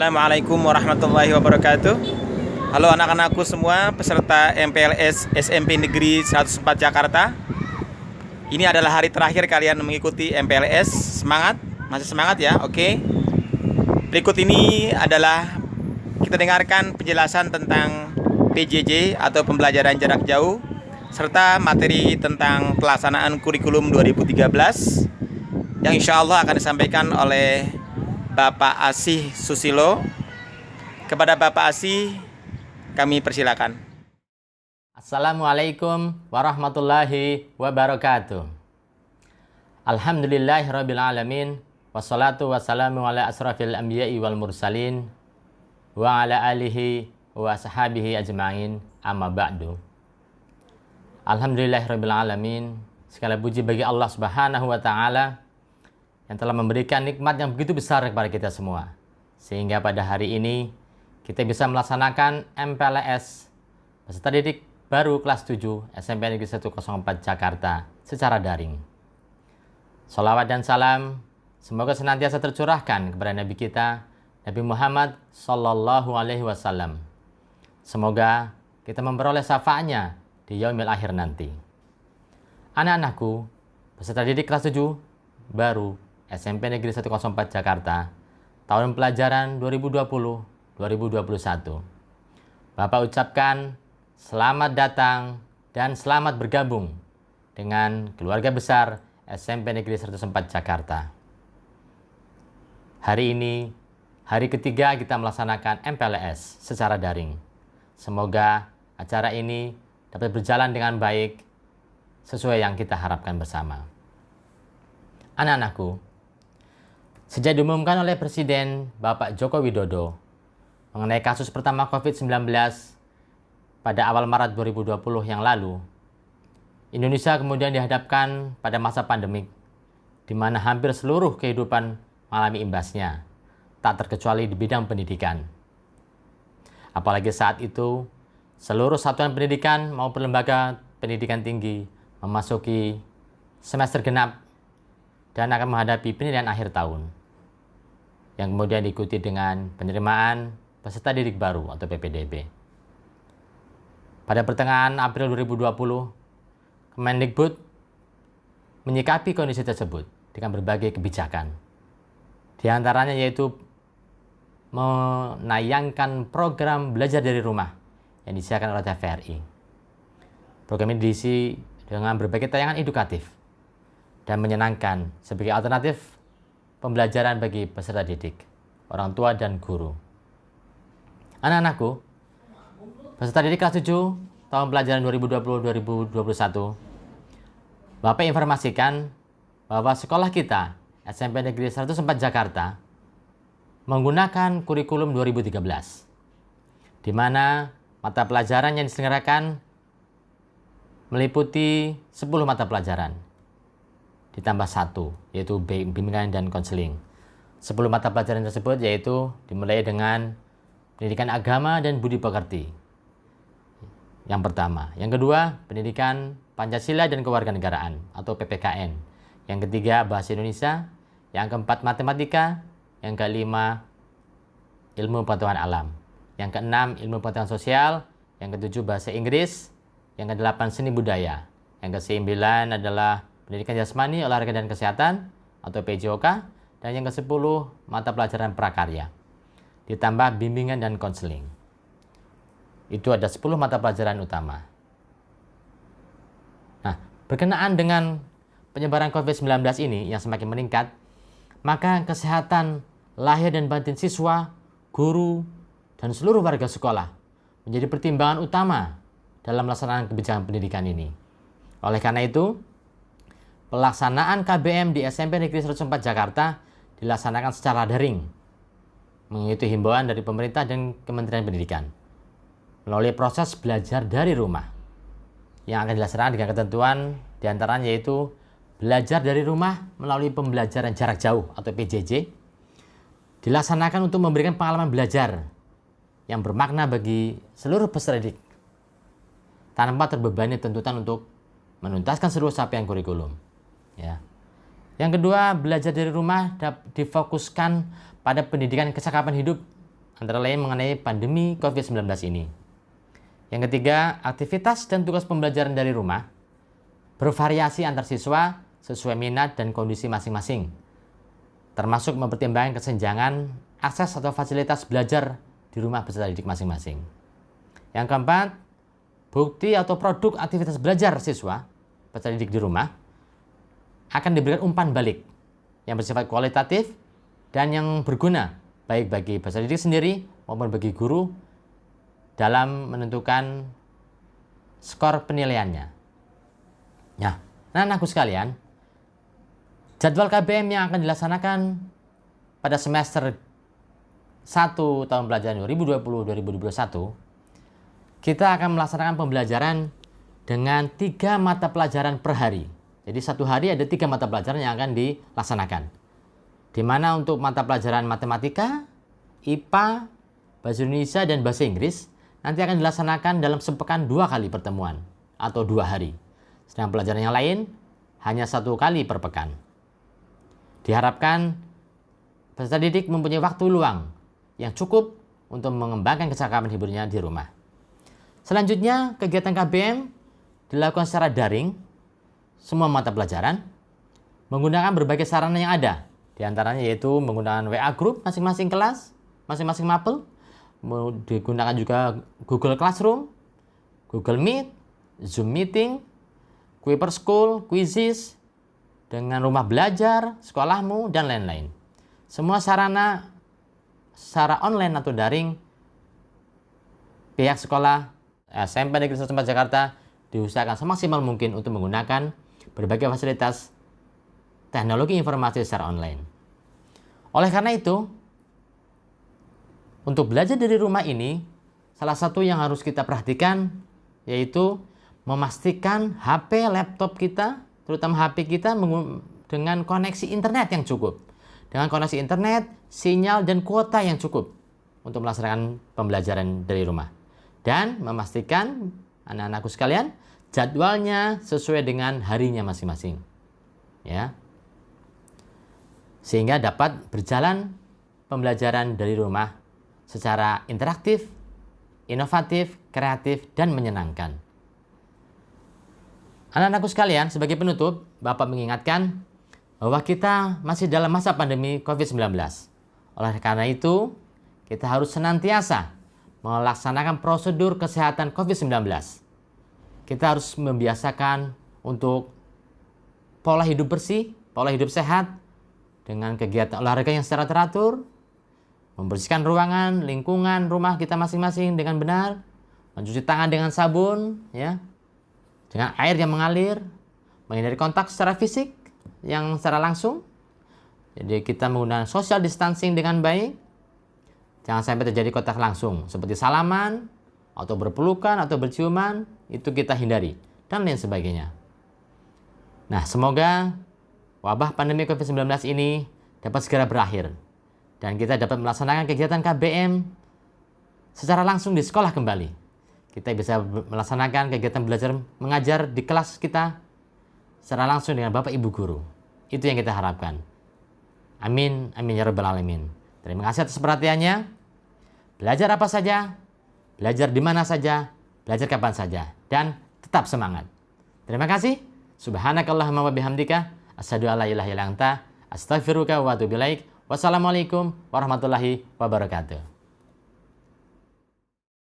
Assalamualaikum warahmatullahi wabarakatuh. Halo anak-anakku semua, peserta MPLS SMP Negeri 104 Jakarta. Ini adalah hari terakhir kalian mengikuti MPLS. Semangat? Masih semangat ya? Oke. Berikut ini adalah kita dengarkan penjelasan tentang PJJ atau pembelajaran jarak jauh serta materi tentang pelaksanaan kurikulum 2013 yang insya Allah akan disampaikan oleh Bapak Asih Susilo. Kepada Bapak Asih kami persilakan. Assalamualaikum warahmatullahi wabarakatuh. Alhamdulillahirabbil alamin wassalatu wassalamu ala asrafil anbiya'i wal mursalin wa ala alihi wa ashabihi ajma'in, amma ba'du. Alhamdulillahirabbil alamin, segala puji bagi Allah Subhanahu wa taala yang telah memberikan nikmat yang begitu besar kepada kita semua, sehingga pada hari ini kita bisa melaksanakan MPLS peserta didik baru kelas 7 SMP Negeri 104 Jakarta secara daring. Sholawat dan salam semoga senantiasa tercurahkan kepada Nabi kita, Nabi Muhammad Sallallahu Alaihi Wasallam. Semoga kita memperoleh syafaatnya di yaumil akhir nanti. Anak-anakku, peserta didik kelas 7 baru SMP Negeri 104 Jakarta, tahun pelajaran 2020-2021. Bapak ucapkan selamat datang dan selamat bergabung dengan keluarga besar SMP Negeri 104 Jakarta. Hari ini, hari ketiga kita melaksanakan MPLS secara daring. Semoga acara ini dapat berjalan dengan baik sesuai yang kita harapkan bersama. Anak-anakku, sejak diumumkan oleh Presiden Bapak Joko Widodo mengenai kasus pertama COVID-19 pada awal Maret 2020 yang lalu, Indonesia kemudian dihadapkan pada masa pandemik, di mana hampir seluruh kehidupan mengalami imbasnya, tak terkecuali di bidang pendidikan. Apalagi saat itu, seluruh satuan pendidikan maupun lembaga pendidikan tinggi memasuki semester genap dan akan menghadapi penilaian akhir tahun, yang kemudian diikuti dengan penerimaan peserta didik baru atau PPDB. Pada pertengahan April 2020, Kemendikbud menyikapi kondisi tersebut dengan berbagai kebijakan. Di antaranya yaitu menayangkan program belajar dari rumah yang disiarkan oleh TVRI. Program ini diisi dengan berbagai tayangan edukatif dan menyenangkan sebagai alternatif pembelajaran bagi peserta didik, orang tua, dan guru. Anak-anakku, peserta didik kelas 7 tahun pelajaran 2020-2021, Bapak informasikan bahwa sekolah kita, SMP Negeri 104 Jakarta, menggunakan kurikulum 2013, di mana mata pelajaran yang diselenggarakan meliputi 10 mata pelajaran, ditambah 1, yaitu bimbingan dan konseling. 10 mata pelajaran tersebut yaitu dimulai dengan pendidikan agama dan budi pekerti, yang pertama. Yang kedua, pendidikan Pancasila dan kewarganegaraan atau PPKN. Yang ketiga, bahasa Indonesia. Yang keempat, matematika. Yang kelima, ilmu pengetahuan alam. Yang keenam, ilmu pengetahuan sosial. Yang ketujuh, bahasa Inggris. Yang kedelapan, seni budaya. Yang kesembilan adalah pendidikan jasmani, olahraga dan kesehatan atau PJOK, dan yang ke-10 mata pelajaran prakarya, ditambah bimbingan dan konseling. Itu ada 10 mata pelajaran utama. Nah, berkenaan dengan penyebaran COVID-19 ini yang semakin meningkat, maka kesehatan lahir dan batin siswa, guru, dan seluruh warga sekolah menjadi pertimbangan utama dalam melaksanakan kebijakan pendidikan ini. Oleh karena itu, pelaksanaan KBM di SMP Negeri 104 Jakarta dilaksanakan secara daring, mengikuti himbauan dari pemerintah dan Kementerian Pendidikan, melalui proses belajar dari rumah, yang akan dilaksanakan dengan ketentuan diantaranya yaitu belajar dari rumah melalui pembelajaran jarak jauh atau PJJ, dilaksanakan untuk memberikan pengalaman belajar yang bermakna bagi seluruh peserta didik, tanpa terbebani tuntutan untuk menuntaskan seluruh capaian kurikulum. Ya. Yang kedua, belajar dari rumah difokuskan pada pendidikan kecakapan hidup antara lain mengenai pandemi COVID-19 ini. Yang ketiga, aktivitas dan tugas pembelajaran dari rumah bervariasi antar siswa sesuai minat dan kondisi masing-masing, termasuk mempertimbangkan kesenjangan akses atau fasilitas belajar di rumah peserta didik masing-masing. Yang keempat, bukti atau produk aktivitas belajar siswa peserta didik di rumah akan diberikan umpan balik yang bersifat kualitatif dan yang berguna baik bagi peserta didik sendiri maupun bagi guru dalam menentukan skor penilaiannya. Nah, anak-anakku sekalian, jadwal KBM yang akan dilaksanakan pada semester 1 tahun pelajaran 2020-2021, kita akan melaksanakan pembelajaran dengan 3 mata pelajaran per hari. Jadi satu hari ada 3 mata pelajaran yang akan dilaksanakan. Di mana untuk mata pelajaran matematika, IPA, bahasa Indonesia, dan bahasa Inggris nanti akan dilaksanakan dalam sepekan 2 kali pertemuan atau 2 hari. Sedangkan pelajaran yang lain hanya 1 kali per pekan. Diharapkan peserta didik mempunyai waktu luang yang cukup untuk mengembangkan kecakapan hiburnya di rumah. Selanjutnya, kegiatan KBM dilakukan secara daring, semua mata pelajaran, menggunakan berbagai sarana yang ada. Di antaranya yaitu menggunakan WA Group masing-masing kelas, masing-masing mapel, digunakan juga Google Classroom, Google Meet, Zoom Meeting, Kuiper School, Quizizz, dengan rumah belajar, sekolahmu, dan lain-lain. Semua sarana secara online atau daring, pihak sekolah SMP Negeri 1 Jakarta diusahakan semaksimal mungkin untuk menggunakan berbagai fasilitas teknologi informasi secara online. Oleh karena itu, untuk belajar dari rumah ini, salah satu yang harus kita perhatikan yaitu memastikan HP, laptop kita, terutama HP kita dengan koneksi internet yang cukup. Dengan koneksi internet, sinyal, dan kuota yang cukup untuk melaksanakan pembelajaran dari rumah. Dan memastikan anak-anakku sekalian, jadwalnya sesuai dengan harinya masing-masing. Ya. Sehingga dapat berjalan pembelajaran dari rumah secara interaktif, inovatif, kreatif, dan menyenangkan. Anak-anakku sekalian, sebagai penutup, Bapak mengingatkan bahwa kita masih dalam masa pandemi COVID-19. Oleh karena itu, kita harus senantiasa melaksanakan prosedur kesehatan COVID-19. Kita harus membiasakan untuk pola hidup bersih, pola hidup sehat, dengan kegiatan olahraga yang secara teratur, membersihkan ruangan, lingkungan rumah kita masing-masing dengan benar, mencuci tangan dengan sabun, ya, dengan air yang mengalir, menghindari kontak secara fisik yang secara langsung. Jadi kita menggunakan social distancing dengan baik. Jangan sampai terjadi kontak langsung seperti salaman atau berpelukan atau berciuman, itu kita hindari dan lain sebagainya. Nah, semoga wabah pandemi COVID-19 ini dapat segera berakhir dan kita dapat melaksanakan kegiatan KBM secara langsung di sekolah kembali. Kita bisa melaksanakan kegiatan belajar mengajar di kelas kita secara langsung dengan Bapak Ibu Guru. Itu yang kita harapkan. Amin, amin ya rabbal alamin. Terima kasih atas perhatiannya. Belajar apa saja, belajar di mana saja, belajar kapan saja, dan tetap semangat. Terima kasih. Subhanakallahumma wa bihamdika, asyhadu an la ilaha illa anta, astaghfiruka wa atubu ilaik. Wassalamualaikum warahmatullahi wabarakatuh.